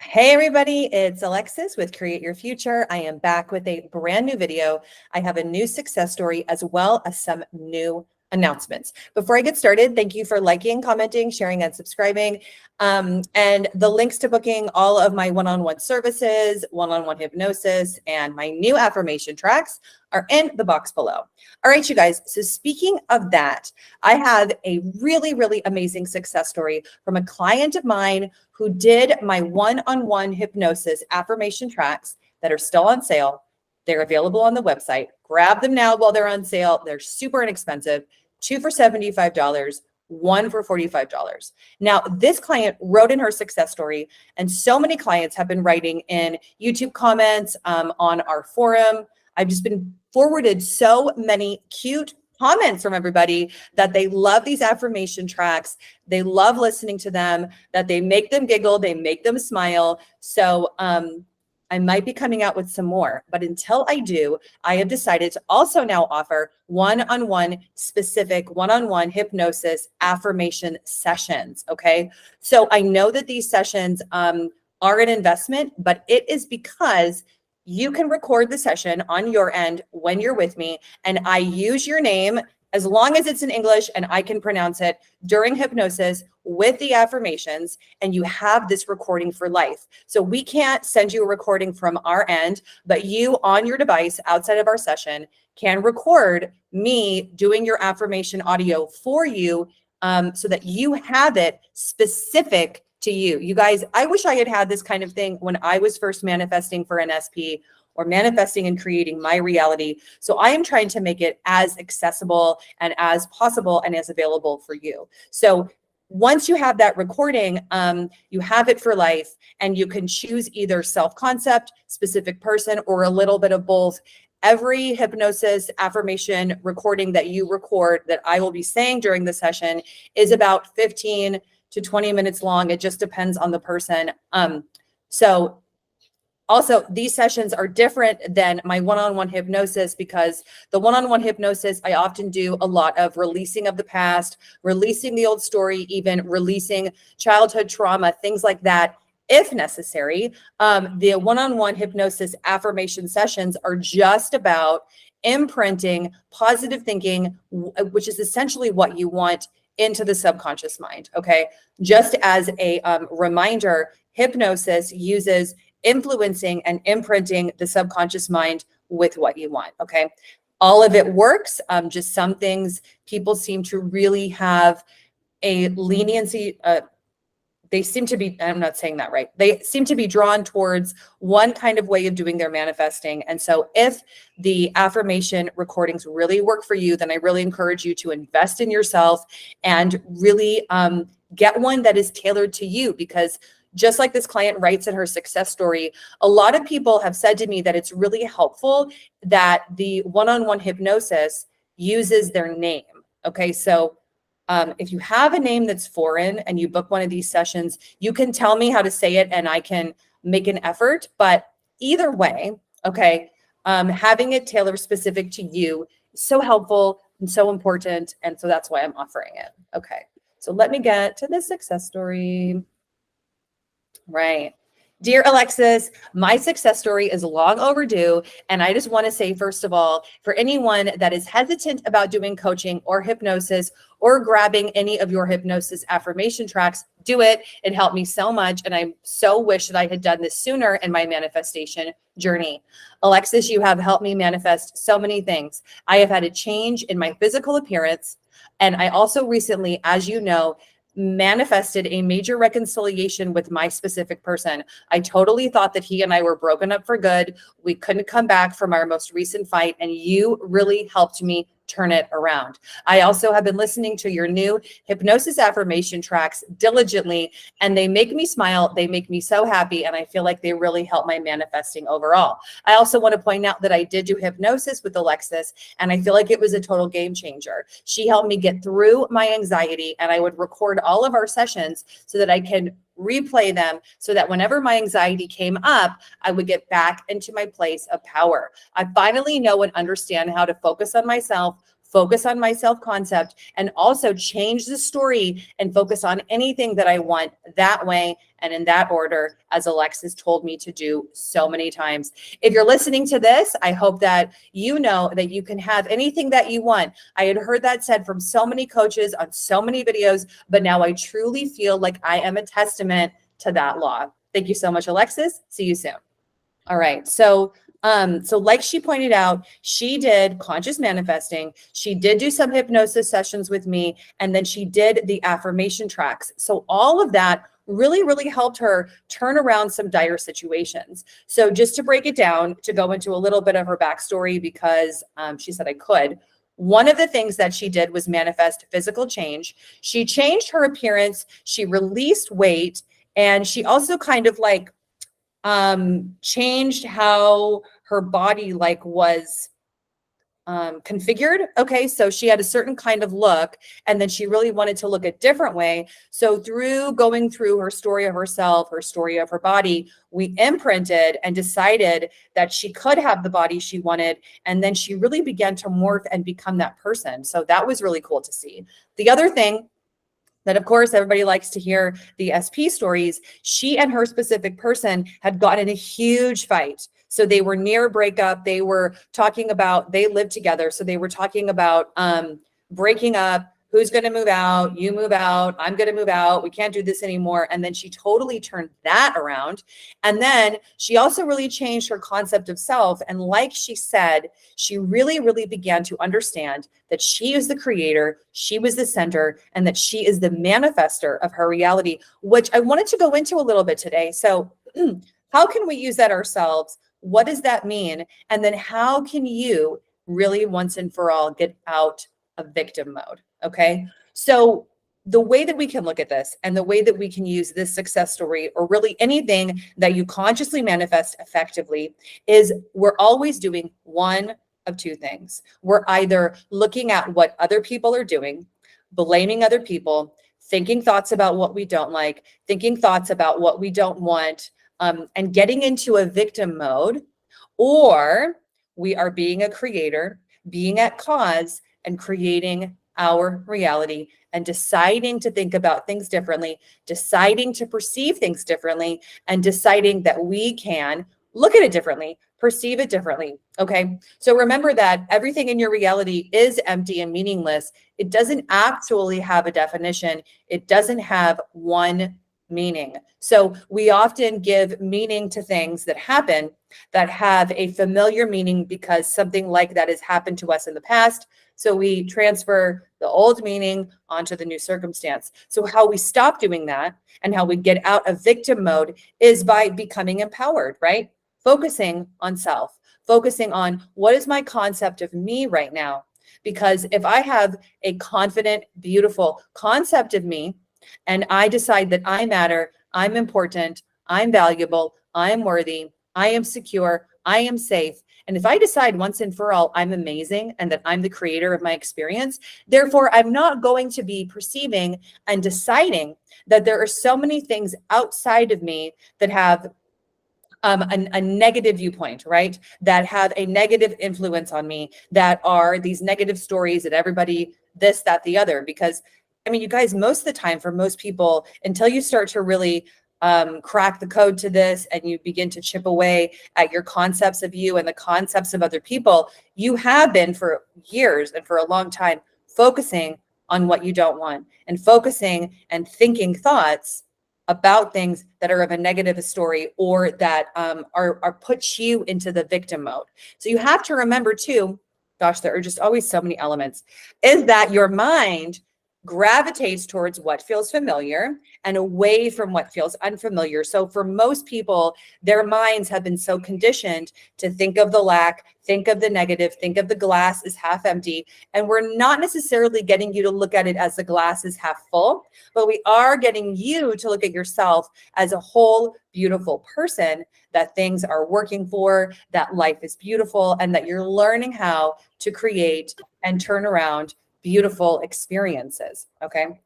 Hey everybody, it's Alexis with Create Your Future. I am back with a brand new video. I have a new success story as well as some new announcements. Before I get started, thank you for liking, commenting, sharing, and subscribing. And the links to booking all of my one-on-one services, one-on-one hypnosis, and my new affirmation tracks are in the box below. All right, you guys. So speaking of that, I have a really amazing success story from a client of mine who did my one-on-one hypnosis affirmation tracks that are still on sale. They're available on the website. Grab them now while they're on sale. They're super inexpensive. 2 for $75, 1 for $45. Now, this client wrote in her success story, and so many clients have been writing in YouTube comments on our forum. I've just been forwarded so many cute comments from everybody that they love these affirmation tracks. They love listening to them, that they make them giggle, they make them smile. So I might be coming out with some more, but until I do, I have decided to also now offer one-on-one specific one-on-one hypnosis affirmation sessions. Okay. So I know that these sessions are an investment, but it is because you can record the session on your end when you're with me, and I use your name as long as it's in English and I can pronounce it during hypnosis with the affirmations, and you have this recording for life. So we can't send you a recording from our end, but you on your device outside of our session can record me doing your affirmation audio for you so that you have it specific to you. You guys, I wish I had had this kind of thing when I was first manifesting for an SP or manifesting and creating my reality. So I am trying to make it as accessible and as possible and as available for you. So once you have that recording, you have it for life, and you can choose either self-concept, specific person, or a little bit of both. Every hypnosis affirmation recording that you record that I will be saying during the session is about 15 to 20 minutes long. It just depends on the person. So also, these sessions are different than my one-on-one hypnosis because the one-on-one hypnosis, I often do a lot of releasing of the past, releasing the old story, even releasing childhood trauma, things like that, if necessary. The one-on-one hypnosis affirmation sessions are just about imprinting positive thinking, which is essentially what you want into the subconscious mind. Okay. Just as a reminder, hypnosis uses influencing and imprinting the subconscious mind with what you want. Okay. All of it works. Just some things people seem to really have a leniency. They seem to be, I'm not saying that right. They seem to be drawn towards one kind of way of doing their manifesting. And so if the affirmation recordings really work for you, then I really encourage you to invest in yourself and really get one that is tailored to you, because just like this client writes in her success story, a lot of people have said to me that it's really helpful that the one-on-one hypnosis uses their name. Okay. So if you have a name that's foreign and you book one of these sessions, you can tell me how to say it and I can make an effort. But either way, okay, having it tailor specific to you is so helpful and so important. And so that's why I'm offering it. Okay. So let me get to the success story. Right. Dear Alexis, my success story is long overdue. And I just want to say, first of all, for anyone that is hesitant about doing coaching or hypnosis or grabbing any of your hypnosis affirmation tracks, do it. It helped me so much. And I so wish that I had done this sooner in my manifestation journey. Alexis, you have helped me manifest so many things. I have had a change in my physical appearance. And I also recently, as you know, manifested a major reconciliation with my specific person. I totally thought that he and I were broken up for good. We couldn't come back from our most recent fight, and you really helped me turn it around. I also have been listening to your new hypnosis affirmation tracks diligently, and they make me smile. They make me so happy, and I feel like they really help my manifesting overall. I also want to point out that I did do hypnosis with Alexis, and I feel like it was a total game changer. She helped me get through my anxiety, and I would record all of our sessions so that I can replay them so that whenever my anxiety came up, I would get back into my place of power. I finally know and understand how to focus on myself, focus on my self-concept, and also change the story and focus on anything that I want that way and in that order, as Alexis told me to do so many times. If you're listening to this, I hope that you know that you can have anything that you want. I had heard that said from so many coaches on so many videos, but now I truly feel like I am a testament to that law. Thank you so much, Alexis. See you soon. All right. So like she pointed out, she did conscious manifesting. She did do some hypnosis sessions with me, and then she did the affirmation tracks. So all of that really, really helped her turn around some dire situations. So just to break it down, to go into a little bit of her backstory, because she said I could. One of the things that she did was manifest physical change. She changed her appearance. She released weight, and she also kind of like changed how her body like was configured. Okay, so she had a certain kind of look, and then she really wanted to look a different way. So through going through her story of herself, her story of her body, we imprinted and decided that she could have the body she wanted, and then she really began to morph and become that person. So that was really cool to see. The other thing that, of course, everybody likes to hear the SP stories. She and her specific person had gotten in a huge fight. So they were near breakup. They were talking about, they lived together. So they were talking about breaking up. Who's going to move out? You move out. I'm going to move out. We can't do this anymore. And then she totally turned that around. And then she also really changed her concept of self. And like she said, she really, really began to understand that she is the creator, she was the center, and that she is the manifester of her reality, which I wanted to go into a little bit today. So how can we use that ourselves? What does that mean? And then how can you really once and for all get out of victim mode? Okay. So the way that we can look at this and the way that we can use this success story, or really anything that you consciously manifest effectively, is we're always doing one of two things. We're either looking at what other people are doing, blaming other people, thinking thoughts about what we don't like, thinking thoughts about what we don't want, and getting into a victim mode, or we are being a creator, being at cause, and creating our reality and deciding to think about things differently, deciding to perceive things differently, and deciding that we can look at it differently, perceive it differently. Okay. So remember that everything in your reality is empty and meaningless. It doesn't actually have a definition. It doesn't have one meaning. So we often give meaning to things that happen that have a familiar meaning because something like that has happened to us in the past. So we transfer the old meaning onto the new circumstance. So how we stop doing that and how we get out of victim mode is by becoming empowered, right? Focusing on self, focusing on what is my concept of me right now? Because if I have a confident, beautiful concept of me, and I decide that I matter, I'm important, I'm valuable, I'm worthy, I am secure, I am safe. And if I decide once and for all, I'm amazing and that I'm the creator of my experience, therefore, I'm not going to be perceiving and deciding that there are so many things outside of me that have a negative viewpoint, right? That have a negative influence on me, that are these negative stories that everybody, this, that, the other. Because I mean, you guys, most of the time for most people, until you start to really crack the code to this and you begin to chip away at your concepts of you and the concepts of other people, you have been for years and for a long time focusing on what you don't want and focusing and thinking thoughts about things that are of a negative story or that are put you into the victim mode. So you have to remember too, gosh, there are just always so many elements, is that your mind gravitates towards what feels familiar and away from what feels unfamiliar. So for most people, their minds have been so conditioned to think of the lack, think of the negative, think of the glass is half empty. And we're not necessarily getting you to look at it as the glass is half full, but we are getting you to look at yourself as a whole beautiful person, that things are working for, that life is beautiful, and that you're learning how to create and turn around beautiful experiences. Okay.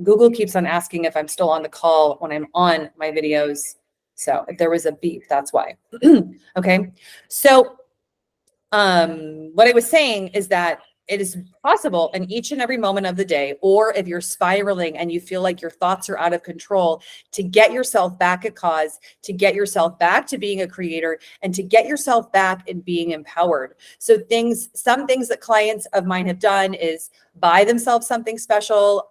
Google keeps on asking if I'm still on the call when I'm on my videos. So if there was a beep, that's why. Okay. So what I was saying is that it is possible in each and every moment of the day, or if you're spiraling and you feel like your thoughts are out of control, to get yourself back at cause, to get yourself back to being a creator, and to get yourself back in being empowered. So some things that clients of mine have done is buy themselves something special,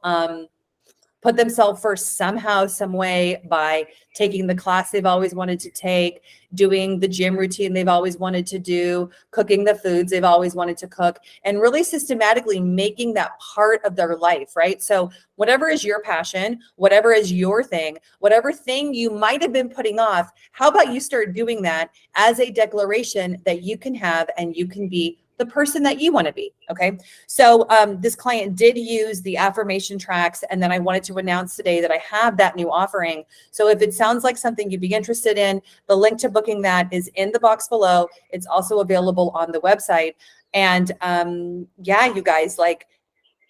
put themselves first somehow, some way, by taking the class they've always wanted to take, doing the gym routine they've always wanted to do, cooking the foods they've always wanted to cook, and really systematically making that part of their life, right? So whatever is your passion, whatever is your thing, whatever thing you might have been putting off, how about you start doing that as a declaration that you can have and you can be the person that you want to be. Okay. So this client did use the affirmation tracks. And then I wanted to announce today that I have that new offering. So if it sounds like something you'd be interested in, the link to booking that is in the box below. It's also available on the website. And yeah, you guys, like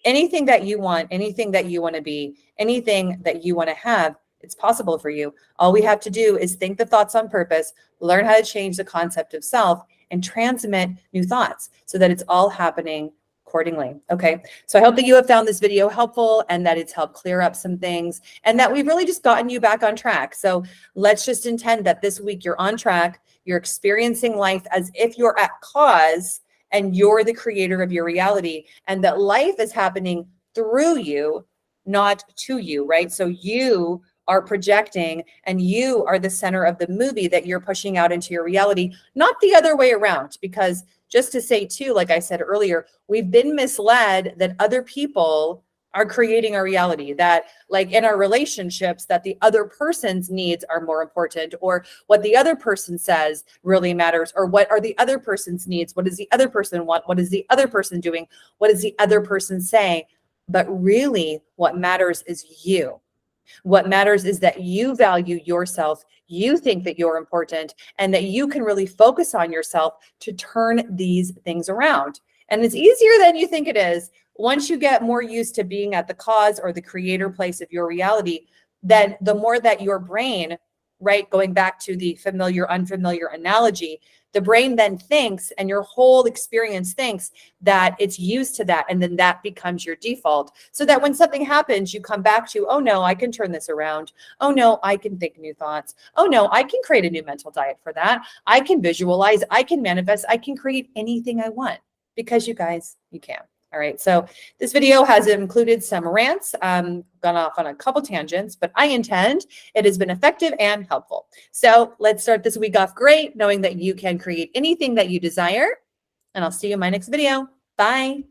anything that you want, anything that you want to be, anything that you want to have, it's possible for you. All we have to do is think the thoughts on purpose, learn how to change the concept of self, and transmit new thoughts so that it's all happening accordingly. Okay. So I hope that you have found this video helpful and that it's helped clear up some things and that we've really just gotten you back on track. So let's just intend that this week you're on track, you're experiencing life as if you're at cause and you're the creator of your reality, and that life is happening through you, not to you, right? So you are projecting and you are the center of the movie that you're pushing out into your reality, not the other way around. Because just to say too, like I said earlier, we've been misled that other people are creating our reality, that like in our relationships, that the other person's needs are more important, or what the other person says really matters, or what are the other person's needs? What does the other person want? What is the other person doing? What does the other person say? But really what matters is you. What matters is that you value yourself, you think that you're important, and that you can really focus on yourself to turn these things around. And it's easier than you think it is. Once you get more used to being at the cause or the creator place of your reality, then the more that your brain, right, going back to the familiar, unfamiliar analogy, the brain then thinks, and your whole experience thinks that it's used to that. And then that becomes your default. So that when something happens, you come back to, oh no, I can turn this around. Oh no, I can think new thoughts. Oh no, I can create a new mental diet for that. I can visualize, I can manifest, I can create anything I want, because you guys, you can. All right, so this video has included some rants, gone off on a couple tangents, but I intend it has been effective and helpful. So let's start this week off great, knowing that you can create anything that you desire, and I'll see you in my next video. Bye.